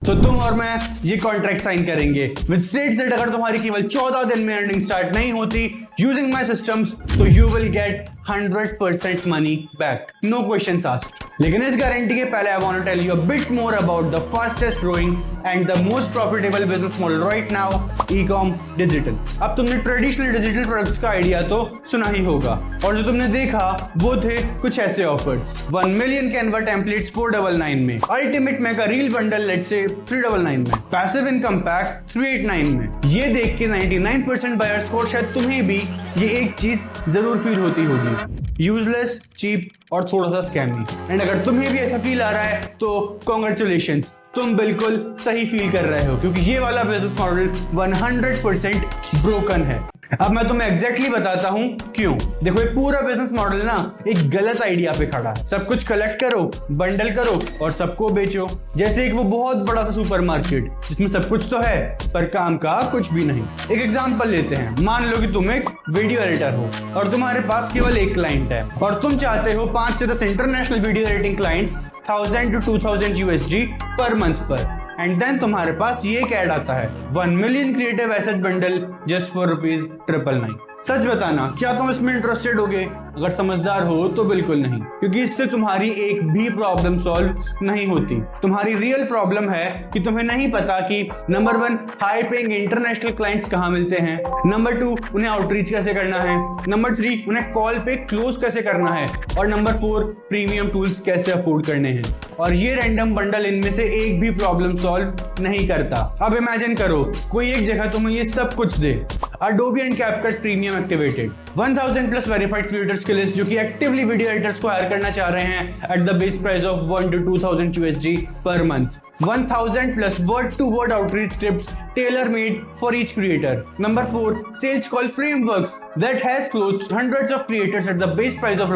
तो तुम और मैं ये कॉन्ट्रैक्ट साइन करेंगे विद स्टेट दैट अगर तुम्हारी केवल 14 दिन में अर्निंग स्टार्ट नहीं होती यूजिंग माय सिस्टम्स तो you will get 100% money back, no questions asked. लेकिन इस गारंटी के पहले I want to tell you a bit more about the fastest growing and the most profitable business model right now, ecom digital. अब तुमने traditional digital products का idea तो सुना ही होगा और जो तुमने देखा वो थे कुछ ऐसे ऑफर्स 1 मिलियन कैनवा टेम्पलेट्स 499 में, ultimate mega reel bundle let's say 399 में, पैसिव इनकम पैक 389 में। ये देख के 99% बायर्स को शायद तुम्हें भी ये एक चीज जरूर फील होती होगी, यूजलेस, चीप और थोड़ा सा स्कैमी। एंड अगर तुम्हें भी ऐसा फील आ रहा है तो कॉन्ग्रेचुलेशंस, तुम बिल्कुल सही फील कर रहे हो क्योंकि ये वाला बिजनेस मॉडल 100% ब्रोकन है। अब मैं तुम्हें एग्जैक्टली बताता हूं क्यों। देखो ये पूरा बिजनेस मॉडल ना एक गलत आइडिया पे खड़ा है। सब कुछ कलेक्ट करो, बंडल करो और सबको बेचो, जैसे एक वो बहुत बड़ा सा सुपरमार्केट जिसमें सब कुछ तो है पर काम का कुछ भी नहीं। एक एग्जांपल लेते हैं, मान लो कि तुम एक वीडियो एडिटर हो और तुम्हारे पास केवल एक क्लाइंट है और तुम चाहते हो 5 से 10 international video editing clients 1000 to 2000 USD per month पर। एंड देन तुम्हारे पास ये एक ऐड आता है 1 million creative asset bundle just for ₹999। सच बताना क्या तुम इसमें इंटरेस्टेड होगे? अगर समझदार हो तो बिल्कुल नहीं, क्योंकि इससे तुम्हारी एक भी प्रॉब्लम सॉल्व नहीं होती। तुम्हारी रियल प्रॉब्लम है कि तुम्हें नहीं पता कि number 1 high paying international clients कहाँ मिलते हैं, नंबर 2 उन्हें आउटरीच कैसे करना है, नंबर 3 उन्हें कॉल पे क्लोज कैसे करना है और नंबर 4 प्रीमियम टूल्स कैसे अफोर्ड करने हैं। और ये रैंडम बंडल इनमें से एक भी प्रॉब्लम सॉल्व नहीं करता। अब इमेजिन करो कोई एक जगह तुम्हें ये सब कुछ दे, Adobe and CapCut premium activated, 1000 plus verified creators की लिस्ट जो कि एक्टिवली वीडियो एडिटर्स को हायर करना चाह रहे हैं at the base price of 1 to 2000 USD per month, 1000 plus word-to-word outreach scripts tailor-made for each creator. Number 4, sales call frameworks that has closed hundreds of creators at the base price of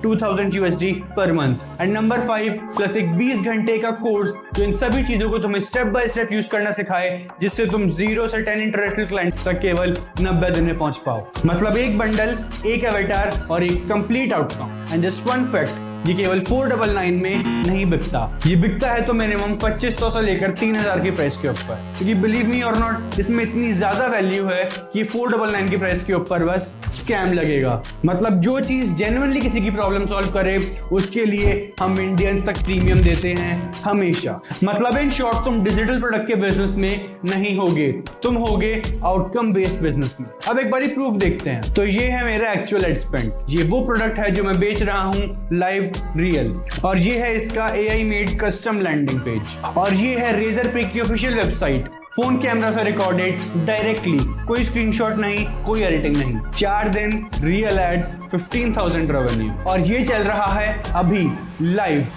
₹2000 USD per month. And number 5, plus एक 20 घंटे का course जो इन सभी चीजों को तुम्हें step by step use करना सिखाए, जिससे तुम 0 से 10 इंटरनेशनल क्लाइंट्स तक केवल 90 दिन में पहुंच पाओ। मतलब एक बंडल, एक अवतार और एक complete outcome. And just one fact, ये केवल 499 में नहीं बिकता, ये बिकता है तो मिनिमम 2500 से लेकर 3000 की प्राइस के ऊपर, क्योंकि बिलीव मी और नॉट इसमें इतनी ज्यादा वैल्यू है कि 499 की प्राइस के ऊपर बस स्कैम लगेगा। मतलब जो चीज जेन्युइनली किसी की प्रॉब्लम सॉल्व करे उसके लिए हम इंडियंस तक प्रीमियम देते हैं हमेशा। मतलब इन शॉर्ट तुम डिजिटल प्रोडक्ट के बिजनेस में नहीं होगे, तुम होगे आउटकम बेस्ड बिजनेस में। अब एक बारी प्रूफ देखते हैं। तो ये है मेरा एक्चुअल एड स्पेंड, ये वो प्रोडक्ट है जो मैं बेच रहा हूँ लाइव रियल, और ये है इसका AI made custom landing page, और ये है रेजर पे की ऑफिशियल वेबसाइट, फोन कैमरा से रिकॉर्डेड डायरेक्टली, कोई स्क्रीनशॉट नहीं, कोई एडिटिंग नहीं। 4 दिन रियल एड्स 15,000 रेवेन्यू, और ये चल रहा है अभी लाइव।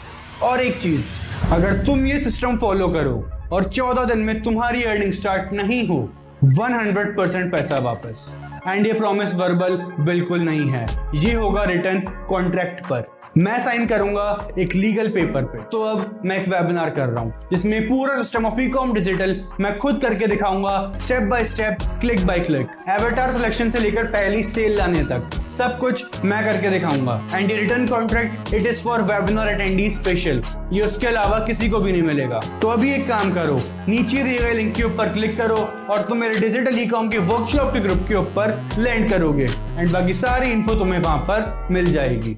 और एक चीज, अगर तुम ये सिस्टम फॉलो करो और 14 दिन में तुम्हारी अर्निंग स्टार्ट नहीं हो, 100% पैसा वापस। एंड ये प्रॉमिस वर्बल बिल्कुल नहीं है, ये होगा रिटर्न कॉन्ट्रैक्ट पर। मैं साइन करूंगा एक लीगल पेपर पे। तो अब मैं एक वेबिनार कर रहा हूं जिसमें पूरा सिस्टम ऑफ ई-कॉम डिजिटल मैं खुद करके दिखाऊंगा, step by step, click by click, avatar selection से लेकर पहली सेल लाने तक सब कुछ मैं करके दिखाऊंगा। एंड ये return contract it is for webinar attendee special, ये उसके अलावा किसी को भी नहीं मिलेगा। तो अभी एक काम करो, नीचे दिए गए लिंक के ऊपर क्लिक करो और तुम मेरे डिजिटल ई-कॉम के वर्कशॉप के ग्रुप के ऊपर लैंड करोगे, एंड बाकी सारी इन्फो तुम्हें वहां पर मिल जाएगी।